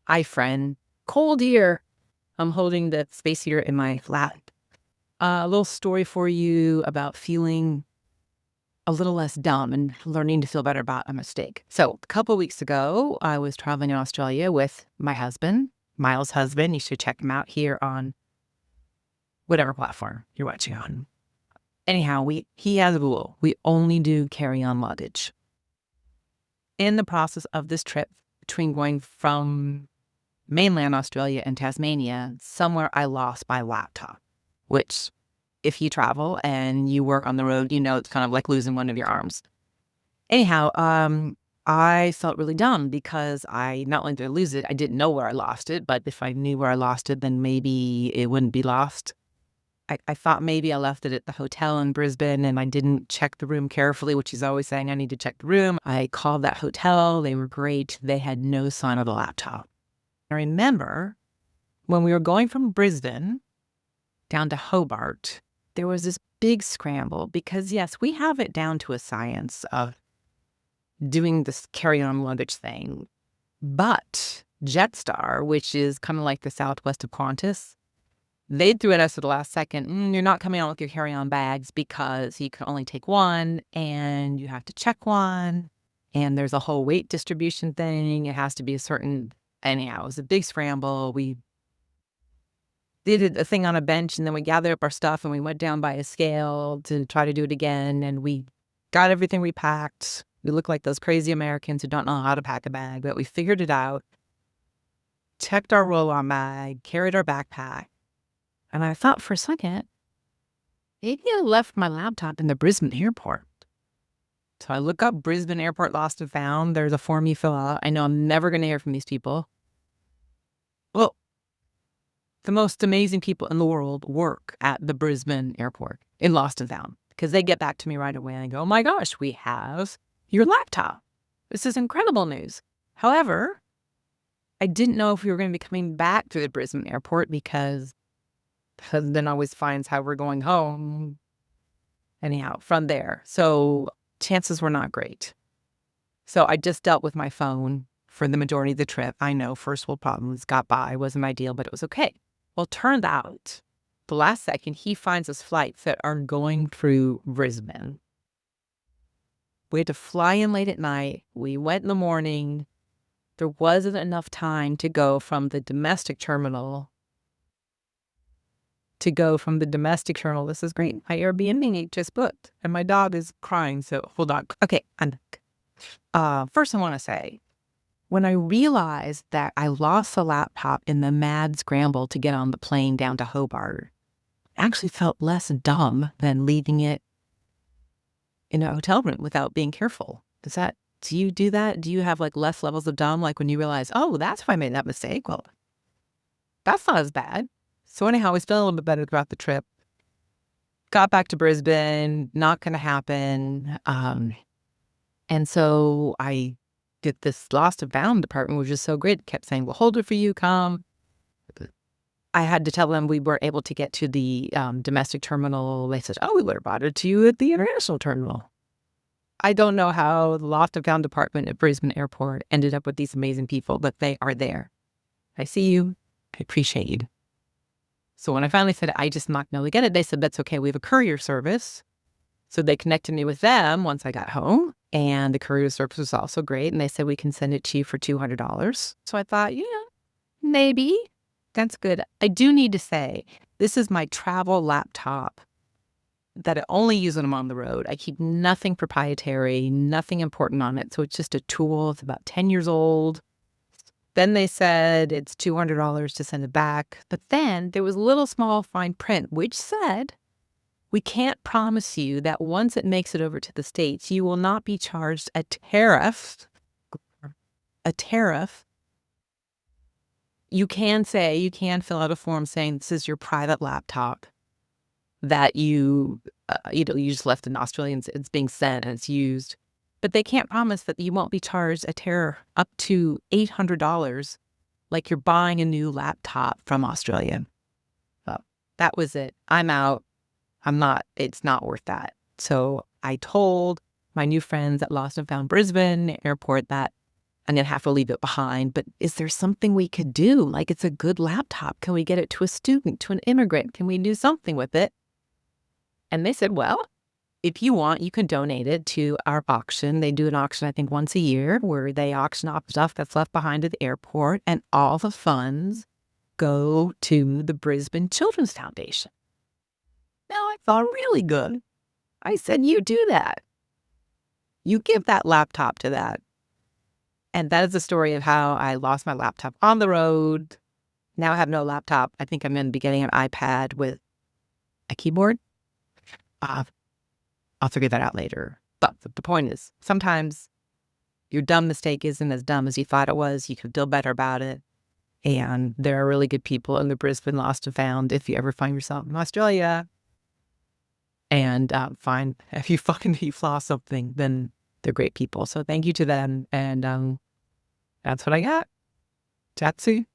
Hi, friend. Cold here. I'm holding the space heater in my lap. A little story for you about feeling a little less dumb and learning to feel better about a mistake. So, a couple weeks ago, I was traveling in Australia with my husband, Miles' husband. You should check him out here on whatever platform you're watching on. Anyhow, he has a rule. We only do carry-on luggage. In the process of this trip, between going from mainland Australia and Tasmania, somewhere I lost my laptop, which if you travel and you work on the road, it's kind of like losing one of your arms. Anyhow, I felt really dumb because I not only did I lose it, I didn't know where I lost it, but if I knew where I lost it, then maybe it wouldn't be lost. I thought maybe I left it at the hotel in Brisbane and I didn't check the room carefully, which he's always saying I need to check the room. I called that hotel. They were great. They had no sign of the laptop. I remember when we were going from Brisbane down to Hobart, there was this big scramble because, yes, we have it down to a science of doing this carry-on luggage thing. But Jetstar, which is kind of like the Southwest of Qantas, they threw at us at the last second, you're not coming on with your carry-on bags because you can only take one and you have to check one. And there's a whole weight distribution thing. It has to be a certain... Anyhow, it was a big scramble. We did a thing on a bench and then we gathered up our stuff and we went down by a scale to try to do it again. And we got everything repacked. We looked like those crazy Americans who don't know how to pack a bag, but we figured it out, checked our roll-on bag, carried our backpack. And I thought for a second, maybe I left my laptop in the Brisbane airport. So I look up Brisbane Airport Lost and Found. There's a form you fill out. I know I'm never going to hear from these people. Well, the most amazing people in the world work at the Brisbane airport in Lost and Found because they get back to me right away and go, oh my gosh, we have your laptop. This is incredible news. However, I didn't know if we were going to be coming back to the Brisbane airport because the husband always finds how we're going home. Anyhow, from there. So chances were not great. So I just dealt with my phone for the majority of the trip. I know, first world problems, got by, wasn't ideal, but it was okay. Well, turned out, the last second, he finds us flights that are going through Brisbane. We had to fly in late at night. We went in the morning. There wasn't enough time to go from the domestic terminal. This is great. My Airbnb just booked, and my dog is crying, so hold on. Okay, I'm back. First I want to say, when I realized that I lost the laptop in the mad scramble to get on the plane down to Hobart, I actually felt less dumb than leaving it in a hotel room without being careful. Do you do that? Do you have like less levels of dumb? Like when you realize, oh, that's why I made that mistake. Well, that's not as bad. So anyhow, we felt a little bit better throughout the trip. Got back to Brisbane, not going to happen. And so I did this Lost and Found department, which is so great. It kept saying, we'll hold it for you, come. I had to tell them we weren't able to get to the domestic terminal. They said, oh, we would have brought it to you at the international terminal. I don't know how the Lost and Found department at Brisbane Airport ended up with these amazing people, but they are there. I see you. I appreciate you. So when I finally said, I just not know to get it, they said, that's okay. We have a courier service. So they connected me with them once I got home. And the courier service was also great. And they said, we can send it to you for $200. So I thought, yeah, maybe. That's good. I do need to say, this is my travel laptop that I only use when I'm on the road. I keep nothing proprietary, nothing important on it. So it's just a tool. It's about 10 years old. Then they said it's $200 to send it back. But then there was a little small fine print, which said, we can't promise you that once it makes it over to the States, you will not be charged a tariff. You can fill out a form saying this is your private laptop that you just left in Australia and it's being sent and it's used. But they can't promise that you won't be charged a tariff up to $800, like you're buying a new laptop from Australia. So that was it. I'm out. It's not worth that. So I told my new friends at Lost and Found Brisbane Airport that and then have to leave it behind. But is there something we could do? Like, it's a good laptop. Can we get it to a student, to an immigrant? Can we do something with it? And they said, well, if you want, you can donate it to our auction. They do an auction, I think, once a year where they auction off stuff that's left behind at the airport, and all the funds go to the Brisbane Children's Foundation. Now, I thought, really good. I said, you do that. You give that laptop to that. And that is the story of how I lost my laptop on the road. Now I have no laptop. I think I'm going to be getting an iPad with a keyboard. I'll figure that out later. But the point is, sometimes your dumb mistake isn't as dumb as you thought it was. You can feel better about it. And there are really good people in the Brisbane Lost and Found if you ever find yourself in Australia. And if you lost something, then they're great people. So thank you to them. And that's what I got. Chat soon.